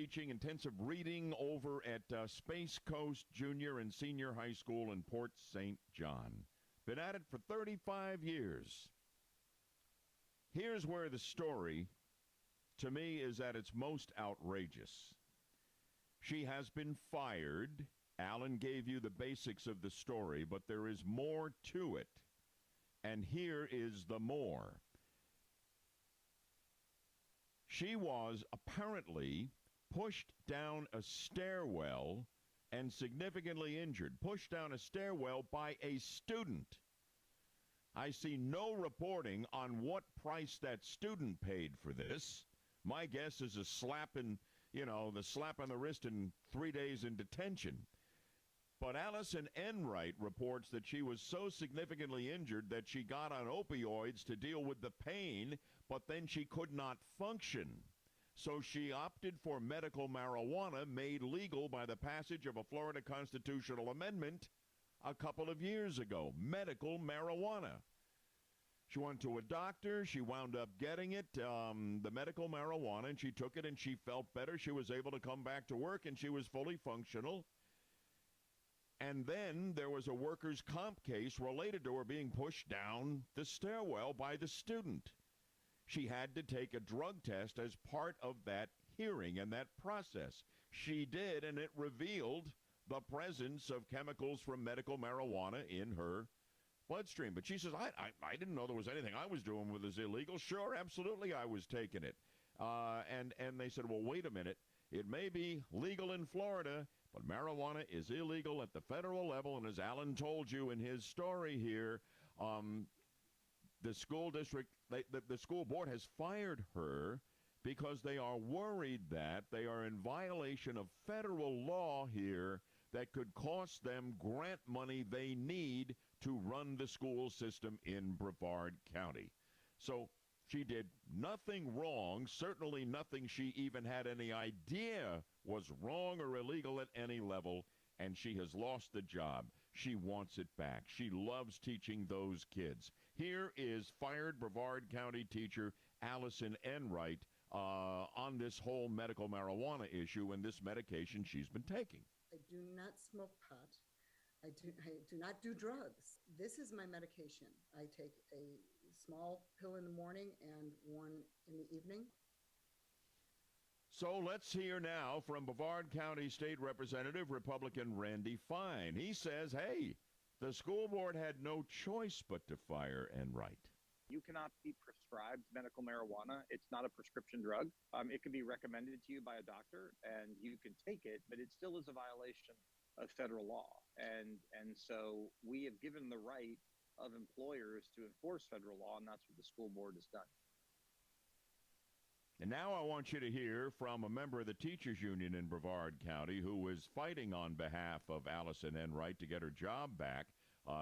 teaching, intensive reading over at Space Coast Junior and Senior High School in Port St. John. Been at it for 35 years. Here's where the story, to me, is at its most outrageous. She has been fired. Alan gave you the basics of the story, but there is more to it. And here is the more. She was apparently pushed down a stairwell and significantly injured. Pushed down a stairwell by a student. I see no reporting on what price that student paid for this. My guess is a slap in, the slap on the wrist and 3 days in detention. But Allison Enright reports that she was so significantly injured that she got on opioids to deal with the pain, but then she could not function. So she opted for medical marijuana, made legal by the passage of a Florida constitutional amendment a couple of years ago. Medical marijuana. She went to a doctor. She wound up getting it, the medical marijuana, and she took it and she felt better. She was able to come back to work and she was fully functional. And then there was a workers' comp case related to her being pushed down the stairwell by the student. She had to take a drug test as part of that hearing and that process. She did, and it revealed the presence of chemicals from medical marijuana in her bloodstream. But she says, I didn't know there was anything I was doing with this illegal. Sure, absolutely, I was taking it. And they said, well, wait a minute. It may be legal in Florida, but marijuana is illegal at the federal level. And as Alan told you in his story here, the school district, the school board has fired her because they are worried that they are in violation of federal law here that could cost them grant money they need to run the school system in Brevard County. So she did nothing wrong, certainly nothing she even had any idea was wrong or illegal at any level, and she has lost the job. She wants it back. She loves teaching those kids. Here is fired Brevard County teacher Allison Enright on this whole medical marijuana issue and this medication she's been taking. I do not smoke pot. I do not do drugs. This is my medication. I take a small pill in the morning and one in the evening. So let's hear now from Brevard County State Representative Republican Randy Fine. He says, hey, the school board had no choice but to fire Enright. You cannot be prescribed medical marijuana. It's not a prescription drug. It can be recommended to you by a doctor, and you can take it, but it still is a violation of federal law. And so we have given the right of employers to enforce federal law, and that's what the school board has done. And now I want you to hear from a member of the teachers union in Brevard County who was fighting on behalf of Allison Enright to get her job back.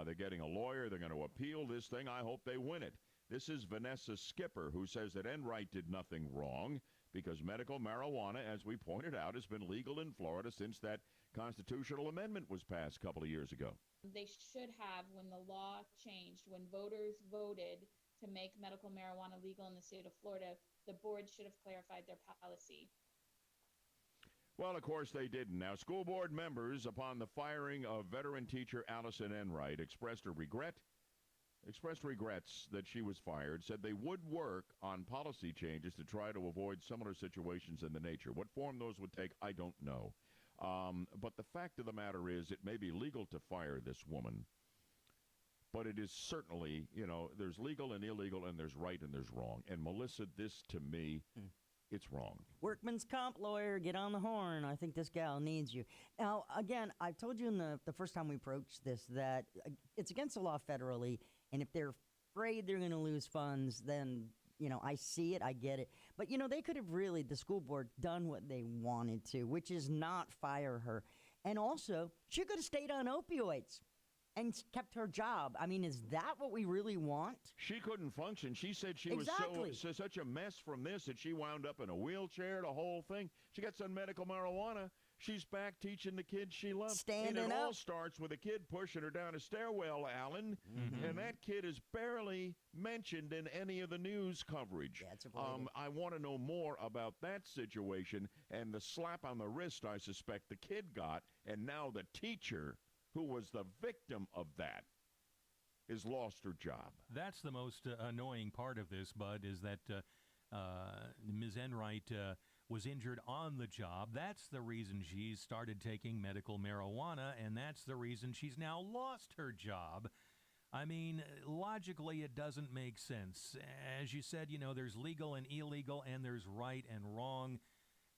They're getting a lawyer. They're going to appeal this thing. I hope they win it. This is Vanessa Skipper, who says that Enright did nothing wrong because medical marijuana, as we pointed out, has been legal in Florida since that constitutional amendment was passed a couple of years ago. They should have, when the law changed, when voters voted to make medical marijuana legal in the state of Florida, the board should have clarified their policy. Well, of course they didn't. Now, school board members, upon the firing of veteran teacher Allison Enright, expressed regrets that she was fired, said they would work on policy changes to try to avoid similar situations in the nature. What form those would take, I don't know. But the fact of the matter is it may be legal to fire this woman, but it is certainly, there's legal and illegal and there's right and there's wrong. And Melissa, this to me, it's wrong. Workman's comp lawyer, get on the horn. I think this gal needs you. Now, again, I told you in the first time we approached this that it's against the law federally, and if they're afraid they're going to lose funds, then, I see it, I get it. But, they could have really, the school board, done what they wanted to, which is not fire her. And also, she could have stayed on opioids. and kept her job. I mean, is that what we really want? She couldn't function. She said she Exactly. was such a mess from this that she wound up in a wheelchair, the whole thing. She got some medical marijuana. She's back teaching the kids she loves. Standing and it all up. starts with a kid pushing her down a stairwell, Alan. And that kid is barely mentioned in any of the news coverage. Yeah, it's avoided. I want to know more about that situation and the slap on the wrist I suspect the kid got, and now the teacher, who was the victim of that, has lost her job. That's the most annoying part of this, Bud, is that Ms. Enright was injured on the job. That's the reason she started taking medical marijuana, and that's the reason she's now lost her job. I mean, logically, it doesn't make sense. As you said, there's legal and illegal, and there's right and wrong.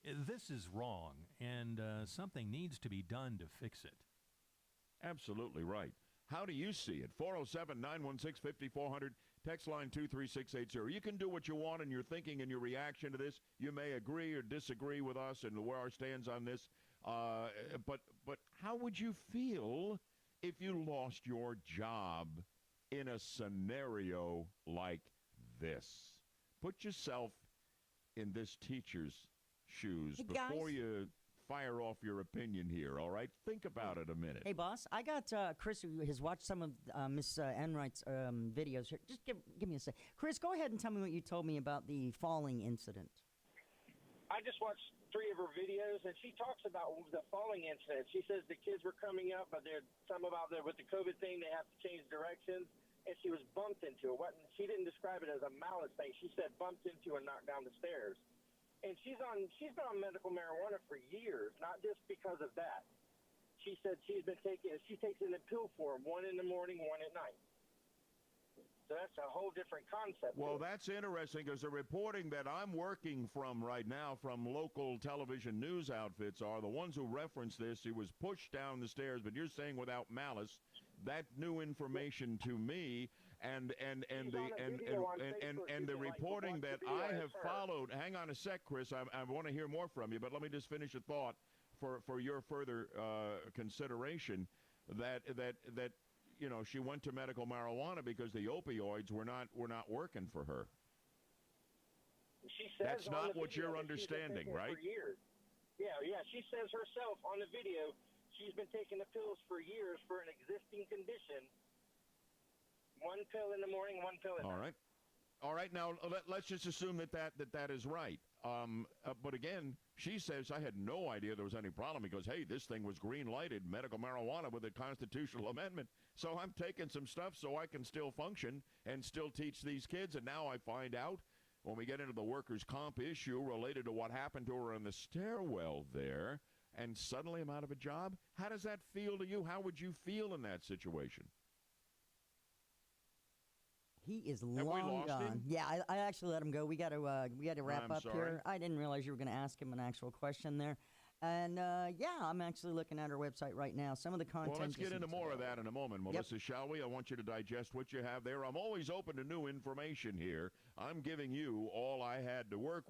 This is wrong, and something needs to be done to fix it. Absolutely right. How do you see it? 407-916-5400, text line 23680. You can do what you want in your thinking and your reaction to this. You may agree or disagree with us and where our stands on this. But how would you feel if you lost your job in a scenario like this? Put yourself in this teacher's shoes before you fire off your opinion here, all right? Think about it a minute. Hey, boss, I got Chris, who has watched some of Miss Enright's videos here. Just give me a sec. Chris, go ahead and tell me what you told me about the falling incident. I just watched 3 of her videos, and she talks about the falling incident. She says the kids were coming up, but there's some about there with the COVID thing, they have to change directions, and she was bumped into it. She didn't describe it as a malice thing. She said bumped into and knocked down the stairs. And she's been on medical marijuana for years, not just because of that. She said she takes it in pill form, 1 in the morning, 1 at night. So that's a whole different concept. Well, that's interesting because the reporting that I'm working from right now from local television news outfits are the ones who reference this. He was pushed down the stairs, but you're saying without malice. That new information to me, and the reporting that I have followed. Hang on a sec, Chris. I want to hear more from you, but let me just finish a thought for your further consideration. That she went to medical marijuana because the opioids were not working for her. She says that's not what you're understanding, right? For years. Yeah. She says herself on the video. She's been taking the pills for years for an existing condition. 1 pill in the morning, 1 pill at night. All right. Now let's just assume that is right. But again, she says I had no idea there was any problem because hey, this thing was green lighted, medical marijuana with a constitutional amendment. So I'm taking some stuff so I can still function and still teach these kids. And now I find out when we get into the workers' comp issue related to what happened to her in the stairwell there. And suddenly I'm out of a job? How does that feel to you? How would you feel in that situation? He is Have we long lost gone. him? Yeah, I actually let him go. We got to wrap I'm up sorry. here. I didn't realize you were going to ask him an actual question there. And I'm actually looking at our website right now. Some of the content. Well, let's get into more of that in a moment, Melissa, shall we? I want you to digest what you have there. I'm always open to new information here. I'm giving you all I had to work with.